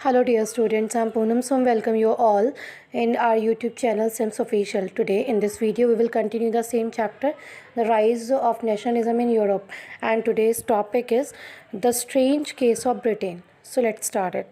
Hello dear students, I'm Poonam Som. Welcome you all in our YouTube channel Sims Official. Today in this video we will continue the same chapter, the rise of nationalism in Europe, and today's topic is the strange case of Britain. So let's start it.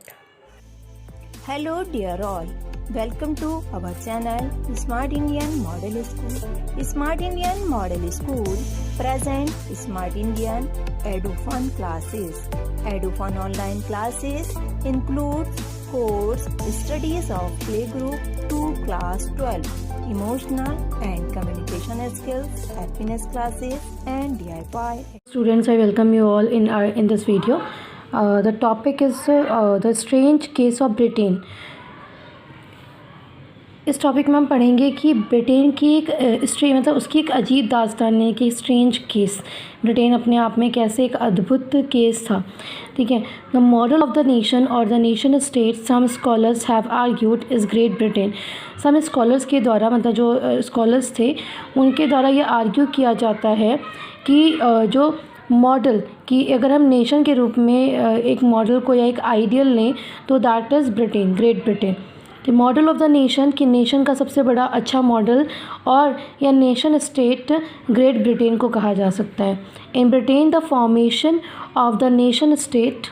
Hello dear all, welcome to our channel Smart Indian Model School. Smart Indian Model School present Smart Indian EduFun classes. EduFun online classes include course studies of playgroup to class 12, emotional and communication skills, happiness classes and DIY. Students, I welcome you all in this video. The topic is the strange case of Britain. इस topic में हम पढ़ेंगे कि Britain की एक उसकी एक अजीब दास्तान है कि स्ट्रेंज केस। ब्रिटेन अपने आप में कैसे एक अद्भुत केस था। ठीक है, the model of the nation और the nation state some scholars have argued is Great Britain. Some scholars के द्वारा जो स्कॉलर्स थे उनके द्वारा ये आर्ग्यू किया जाता है कि जो मॉडल कि अगर हम नेशन के रूप में एक मॉडल को या एक आइडियल लें तो that is Britain, great Britain. The model of the nation कि नेशन का सबसे बड़ा अच्छा मॉडल और या नेशन स्टेट ग्रेट ब्रिटेन को कहा जा सकता है। In Britain the formation of the nation state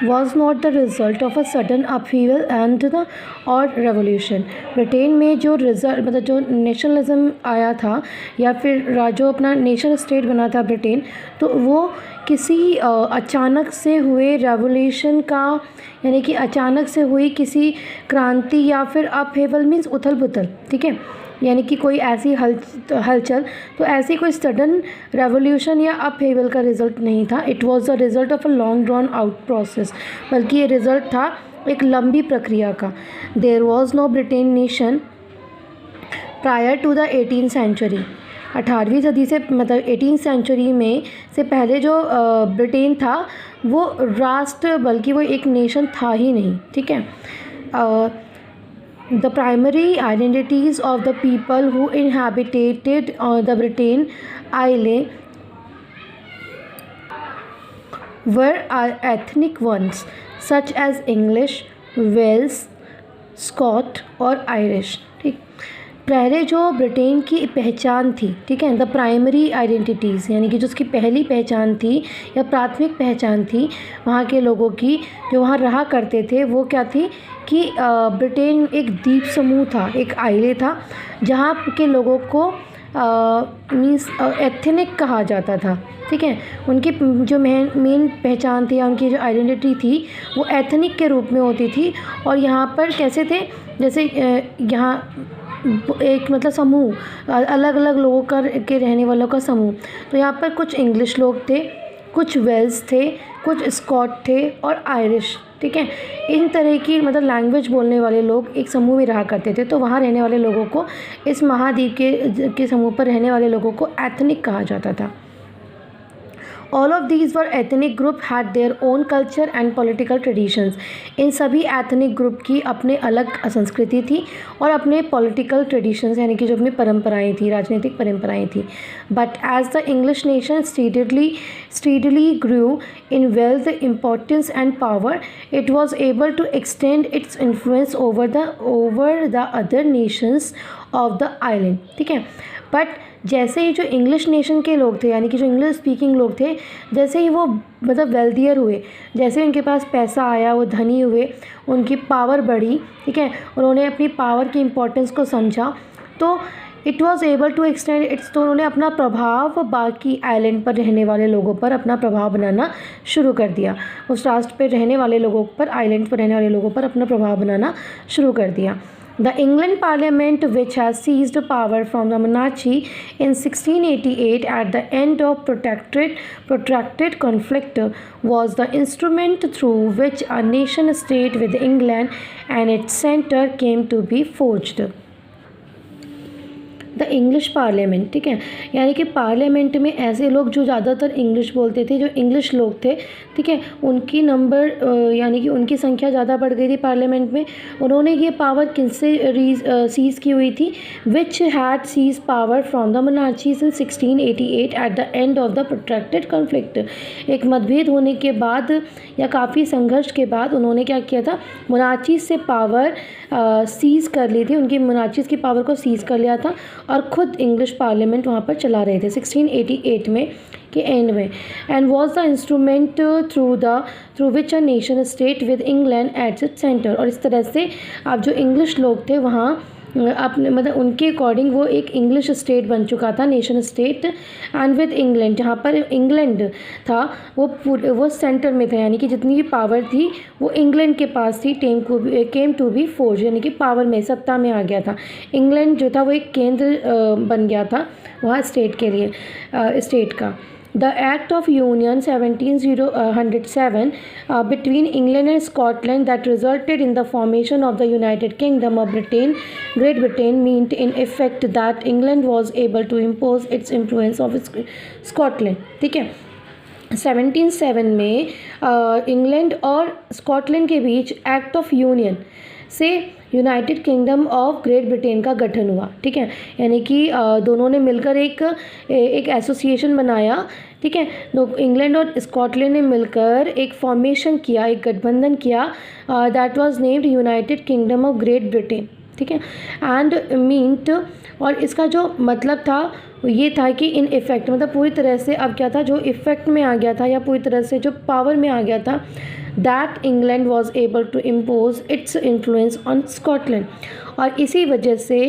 was not the result of a sudden upheaval and the or revolution। Britain में जो रिजल्ट जो नेशनलिज्म आया था या फिर जो अपना नेशन स्टेट बना था ब्रिटेन, तो वो किसी अचानक से हुए रेवोल्यूशन का, यानी कि अचानक से हुई किसी क्रांति या फिर अपहेवल मीन्स उथल पुथल। ठीक है, यानी कि कोई ऐसी हलचल, तो ऐसी कोई सडन रेवोल्यूशन या अपहेवल का रिज़ल्ट नहीं था। It was the result of a long drawn out process, बल्कि ये रिज़ल्ट था एक लंबी प्रक्रिया का। There was no Britain nation prior to the 18th century. 18वीं सदी से 18th सेंचुरी में से पहले जो ब्रिटेन था वो राष्ट्र, बल्कि वो एक नेशन था ही नहीं। ठीक है, the primary identities of the people who inhabited the Britain Island were ethnic ones such as English, Welsh, Scot और Irish। ठीक, पहले जो ब्रिटेन की पहचान थी, ठीक है, द प्राइमरी आइडेंटिटीज़ यानी कि जो उसकी पहली पहचान थी या प्राथमिक पहचान थी वहाँ के लोगों की जो वहाँ रहा करते थे, वो क्या थी कि ब्रिटेन एक द्वीप समूह था, एक आइले था जहाँ के लोगों को मीन्स एथनिक कहा जाता था। ठीक है, उनकी जो मेन पहचान थी या उनकी जो आइडेंटिटी थी वो एथनिक के रूप में होती थी। और यहाँ पर कैसे थे, जैसे यहाँ एक समूह, अलग अलग लोगों के रहने वालों का समूह। तो यहाँ पर कुछ इंग्लिश लोग थे, कुछ वेल्स थे, कुछ स्कॉट थे और आयरिश। ठीक है, इन तरह की लैंग्वेज बोलने वाले लोग एक समूह में रहा करते थे। तो वहाँ रहने वाले लोगों को, इस महाद्वीप के समूह पर रहने वाले लोगों को एथनिक कहा जाता था। All of these were ethnic group had their own culture and political traditions। इन सभी एथनिक ग्रुप की अपने अलग संस्कृति थी और अपने पॉलिटिकल ट्रेडिशंस यानी कि जो अपनी परंपराएं थी, राजनीतिक परंपराएं थी। But as the English nation steadily grew in wealth, importance and power, it was able to extend its influence over the other nations of the island। ठीक है, बट जैसे ही जो इंग्लिश नेशन के लोग थे यानी कि जो इंग्लिश स्पीकिंग लोग थे, जैसे ही वो वेल्दियर हुए, जैसे ही उनके पास पैसा आया, वो धनी हुए, उनकी पावर बढ़ी। ठीक है, उन्होंने अपनी पावर की इम्पोर्टेंस को समझा, तो it was able to extend its, तो उन्होंने अपना प्रभाव बाकी आइलैंड पर रहने वाले लोगों पर अपना प्रभाव बनाना शुरू कर दिया। उस राष्ट्र पर रहने वाले लोगों पर, आइलैंड पर रहने वाले लोगों पर अपना प्रभाव बनाना शुरू कर दिया। The England Parliament, which has seized power from the monarchy in 1688 at the end of protracted conflict, was the instrument through which a nation state with England and its centre came to be forged। The English parliament, ठीक है, यानी कि parliament में ऐसे लोग जो ज़्यादातर English बोलते थे, जो इंग्लिश लोग थे, ठीक है, उनकी नंबर यानी कि उनकी संख्या ज़्यादा बढ़ गई थी पार्लियामेंट में। उन्होंने ये पावर किससे सीज़ की हुई थी, which had seized power from the monarchies in 1688 at the end of the protracted conflict. एक मतभेद होने के बाद या काफ़ी संघर्ष के बाद उन्होंने क्या किया था, मोनार्चीज से पावर सीज़ कर ली थी, उनकी मोनार्चीज की पावर को सीज़ कर लिया था और ख़ुद इंग्लिश पार्लियामेंट वहाँ पर चला रहे थे 1688 में के एंड में। And was the instrument through which a nation state with England at its centre. और इस तरह से अब जो इंग्लिश लोग थे वहाँ अपने मतलब उनके अकॉर्डिंग वो एक इंग्लिश स्टेट बन चुका था, nation state, and with England, जहाँ पर इंग्लैंड था वो सेंटर में था, यानी कि जितनी भी पावर थी वो इंग्लैंड के पास थी। केम टू बी फोर्स, यानी कि पावर में, सत्ता में आ गया था। इंग्लैंड जो था वो एक केंद्र बन गया था वहाँ स्टेट के लिए, स्टेट का। The Act of Union 1707 between England and Scotland that resulted in the formation of the United Kingdom of Great Britain meant in effect that England was able to impose its influence of Scotland, ठीक है। 1707 में England और Scotland के बीच act of union से United kingdom of great Britain का गठन हुआ, ठीक है, यानी कि दोनों ने मिलकर एक एसोसिएशन बनाया, ठीक है। तो इंग्लैंड और स्कॉटलैंड ने मिलकर एक फॉर्मेशन किया, एक गठबंधन किया, that was named United kingdom of great Britain, ठीक है। एंड मींट, और इसका जो मतलब था ये था कि इन इफ़ेक्ट, मतलब पूरी तरह से अब क्या था, जो इफ़ेक्ट में आ गया था या पूरी तरह से जो पावर में आ गया था, that England was able to impose its influence on Scotland. और इसी वजह से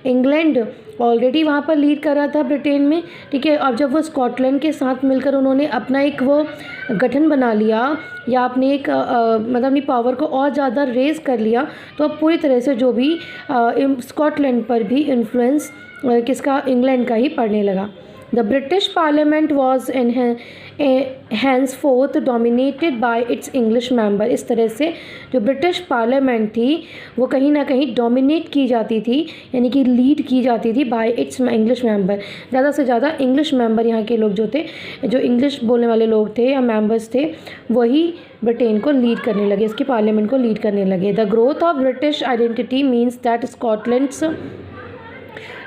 इंग्लैंड ऑलरेडी वहाँ पर लीड कर रहा था ब्रिटेन में, ठीक है। अब जब वो स्कॉटलैंड के साथ मिलकर उन्होंने अपना एक वो गठन बना लिया या अपने एक मतलब अपनी पावर को और ज़्यादा रेज़ कर लिया, तो अब पूरी तरह से जो भी स्कॉटलैंड पर भी इन्फ्लुएंस किसका, इंग्लैंड का ही पड़ने लगा। The British parliament was henceforth dominated by its English member। इस तरह से जो ब्रिटिश पार्लियामेंट थी वो कहीं ना कहीं डोमिनेट की जाती थी, यानी कि लीड की जाती थी बाय इट्स इंग्लिश मेंबर। ज़्यादा से ज़्यादा इंग्लिश मेंबर, यहाँ के लोग जो थे, जो इंग्लिश बोलने वाले लोग थे या मेंबर्स थे, वही ब्रिटेन को लीड करने लगे, इसकी पार्लियामेंट को लीड करने लगे। The growth of British identity means that Scotland's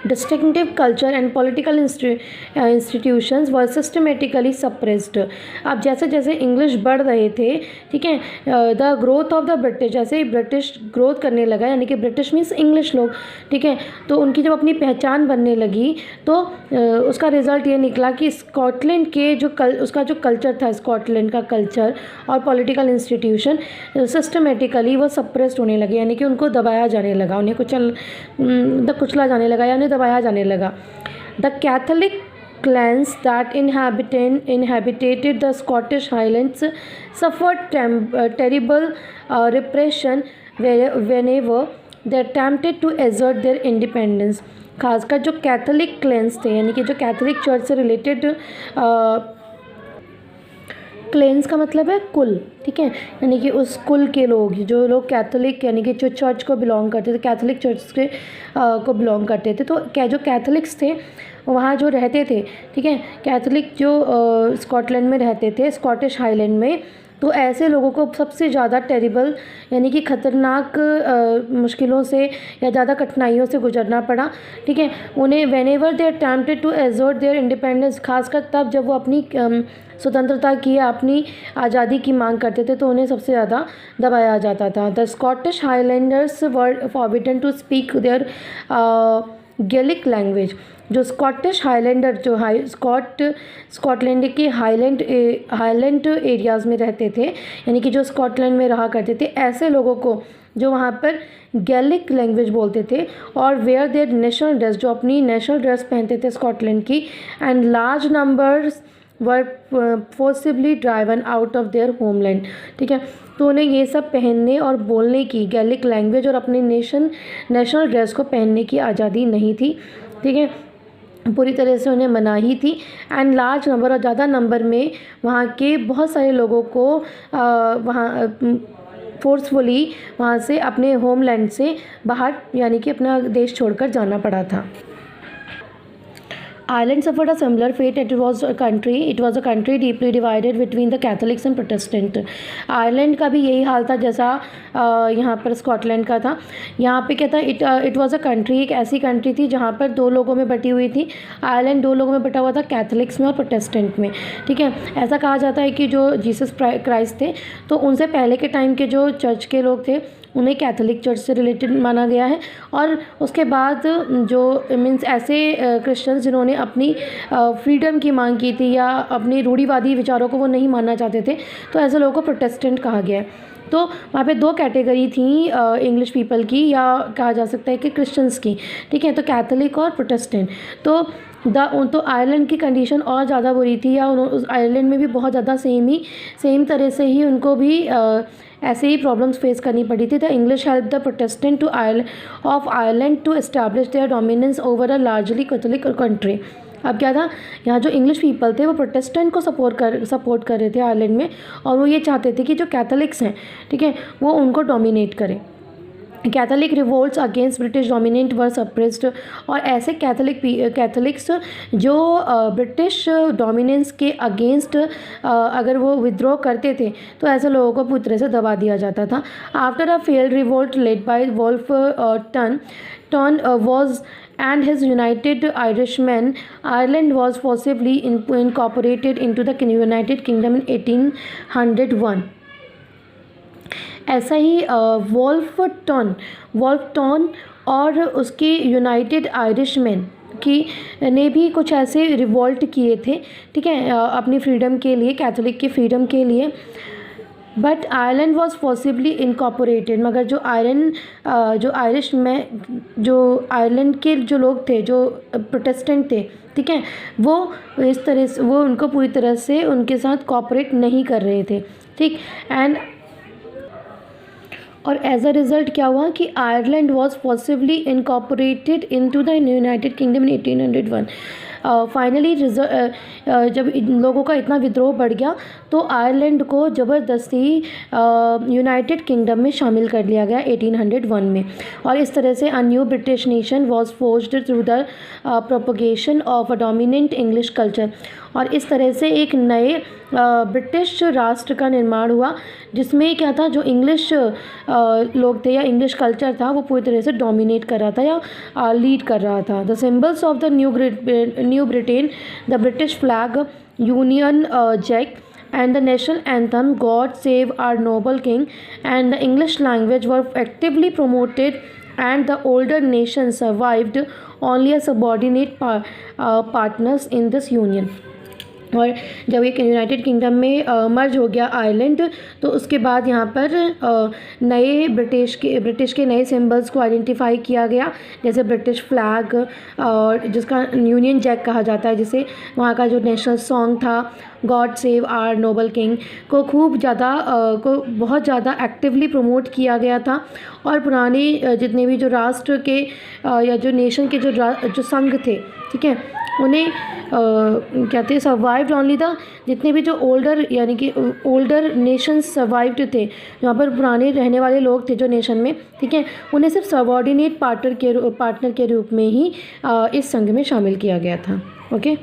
distinctive culture and political institutions were systematically suppressed। अब जैसे जैसे इंग्लिश बढ़ रहे थे, ठीक है, the growth of the British, जैसे ब्रिटिश ग्रोथ करने लगा, यानी कि ब्रिटिश मीन्स इंग्लिश लोग, ठीक है, तो उनकी जब अपनी पहचान बनने लगी तो उसका रिज़ल्ट ये निकला कि स्कॉटलैंड के उसका जो कल्चर था, स्कॉटलैंड का कल्चर और पॉलिटिकल इंस्टीट्यूशन सिस्टमेटिकली वो सप्रेस्ड होने लगे, यानी कि उनको दबाया जाने लगा, उन्हें कुचला जाने लगा, यानी दबाया जाने लगा। The Catholic clans that inhabited the Scottish Highlands suffered terrible repression whenever they attempted to assert their independence। खासकर जो कैथोलिक क्लेंस थे, यानी कि जो कैथोलिक चर्च से रिलेटेड, क्लेंस का मतलब है कुल, ठीक है, यानी कि उस कुल के लोग, जो लोग कैथोलिक यानी कि जो चर्च को बिलोंग करते थे, कैथोलिक चर्च के को बिलोंग करते थे, तो जो कैथोलिक्स थे वहाँ जो रहते थे, ठीक है, कैथोलिक जो स्कॉटलैंड में रहते थे, स्कॉटिश हाईलैंड में, तो ऐसे लोगों को सबसे ज़्यादा टेरिबल यानी कि ख़तरनाक मुश्किलों से या ज़्यादा कठिनाइयों से गुजरना पड़ा, ठीक है। उन्हें whenever they attempted to assert their independence, खासकर तब जब वो अपनी स्वतंत्रता की या अपनी आज़ादी की मांग करते थे, तो उन्हें सबसे ज़्यादा दबाया जाता था। The Scottish Highlanders were forbidden to speak their Gaelic language. जो स्कॉटिश हाईलैंडर जो स्कॉटलैंड के हाईलैंड एरियाज़ में रहते थे, यानी कि जो स्कॉटलैंड में रहा करते थे, ऐसे लोगों को जो वहाँ पर गैलिक लैंग्वेज बोलते थे और वेयर देयर नेशनल ड्रेस, जो अपनी नेशनल ड्रेस पहनते थे स्कॉटलैंड की, and large numbers were forcibly driven out of their homeland, ठीक है। तो उन्हें ये सब पहनने और बोलने की, गैलिक लैंग्वेज और अपने नेशनल ड्रेस को पहनने की आज़ादी नहीं थी, ठीक है, पूरी तरह से उन्हें मनाही थी। एंड लार्ज नंबर, और ज़्यादा नंबर में वहाँ के बहुत सारे लोगों को वहाँ फोर्सफुली वहाँ से अपने होमलैंड से बाहर यानी कि अपना देश छोड़कर जाना पड़ा था। Ireland suffered a similar fate. It was a country deeply divided between the Catholics and Protestant. Ireland का भी यही हाल था जैसा यहाँ पर स्कॉटलैंड का था. यहाँ पे क्या था, इट वाज अ कंट्री, एक ऐसी कंट्री थी जहाँ पर दो लोगों में बटी हुई थी. आयरलैंड दो लोगों में बटा हुआ था, कैथलिक्स में और प्रोटेस्टेंट में. ठीक है, ऐसा कहा जाता है कि जो जीसस क्राइस्ट थे तो उनसे पहले के टाइम के जो चर्च के लोग थे उन्हें कैथोलिक चर्च से रिलेटेड माना गया है. और उसके बाद जो मीन्स ऐसे क्रिश्चियंस जिन्होंने अपनी फ्रीडम की मांग की थी या अपनी रूढ़िवादी विचारों को वो नहीं मानना चाहते थे, तो ऐसे लोगों को प्रोटेस्टेंट कहा गया है. तो वहाँ पे दो कैटेगरी थी इंग्लिश पीपल की, या कहा जा सकता है कि क्रिश्चियंस की. ठीक है, तो कैथोलिक और प्रोटेस्टेंट. तो आयरलैंड की कंडीशन और ज़्यादा बुरी थी, या उस आयरलैंड में भी बहुत ज़्यादा सेम तरह से ही उनको भी ऐसे ही प्रॉब्लम्स फेस करनी पड़ी थी. The English help the Protestant of Ireland to establish their dominance over a largely Catholic country. अब क्या था, यहाँ जो इंग्लिश पीपल थे वो प्रोटेस्टेंट को सपोर्ट कर रहे थे आयरलैंड में, और वो ये चाहते थे कि जो कैथोलिक्स हैं, ठीक है, वो उनको डोमिनेट करें. Catholic revolts against British dominant were suppressed. और ऐसे कैथोलिक्स जो ब्रिटिश डोमिनेंस के अगेंस्ट अगर वो विद्रोह करते थे तो ऐसे लोगों को पूरी तरह से दबा दिया जाता था. After a failed revolt led by Wolfe Tone was and his United Irishmen, Ireland was forcibly incorporated into the United Kingdom in 1801. ऐसा ही वोल्फ टॉन और उसके यूनाइटेड आयरिशमैन की ने भी कुछ ऐसे रिवोल्ट किए थे. ठीक है, अपनी फ्रीडम के लिए, कैथोलिक की फ्रीडम के लिए. But Ireland was possibly incorporated. मगर जो आयरिश में जो आयरलैंड के जो लोग थे, जो प्रोटेस्टेंट थे, ठीक है, वो इस तरह से वो उनको पूरी तरह से उनके साथ कॉपरेट नहीं कर रहे थे. ठीक, और एज अ रिज़ल्ट क्या हुआ कि Ireland was possibly incorporated into the United kingdom in 1801. Finally जब इन लोगों का इतना विद्रोह बढ़ गया तो आयरलैंड को ज़बरदस्ती यूनाइटेड किंगडम में शामिल कर लिया गया 1801 में. और इस तरह से a new British nation was forced through the propagation of a dominant English culture. और इस तरह से एक नए ब्रिटिश राष्ट्र का निर्माण हुआ जिसमें क्या था, जो इंग्लिश लोग थे या इंग्लिश कल्चर था वो पूरी तरह से डोमिनेट कर रहा था या लीड कर रहा था. The symbols of the new Britain, the British flag, Union Jack and the national anthem God Save Our Noble King and the English language were actively promoted, and the older nations survived only as subordinate partners in this union. और जब एक United kingdom में मर्ज हो गया Ireland, तो उसके बाद यहाँ पर नए ब्रिटिश के नए सिंबल्स को आइडेंटिफाई किया गया, जैसे ब्रिटिश फ्लैग और जिसका यूनियन जैक कहा जाता है, जिसे वहाँ का जो नेशनल सॉन्ग था God save our noble king को बहुत ज़्यादा एक्टिवली प्रमोट किया गया था. और पुराने जितने भी जो राष्ट्र के या जो नेशन के जो संघ थे, ठीक है, उन्हें कहते हैं सर्वाइव्ड ओनली द, जितने भी जो ओल्डर नेशंस सर्वाइव्ड थे, जहाँ पर पुराने रहने वाले लोग थे जो नेशन में, ठीक है, उन्हें सिर्फ सबऑर्डिनेट पार्टनर के रूप में ही इस संघ में शामिल किया गया था. ओके.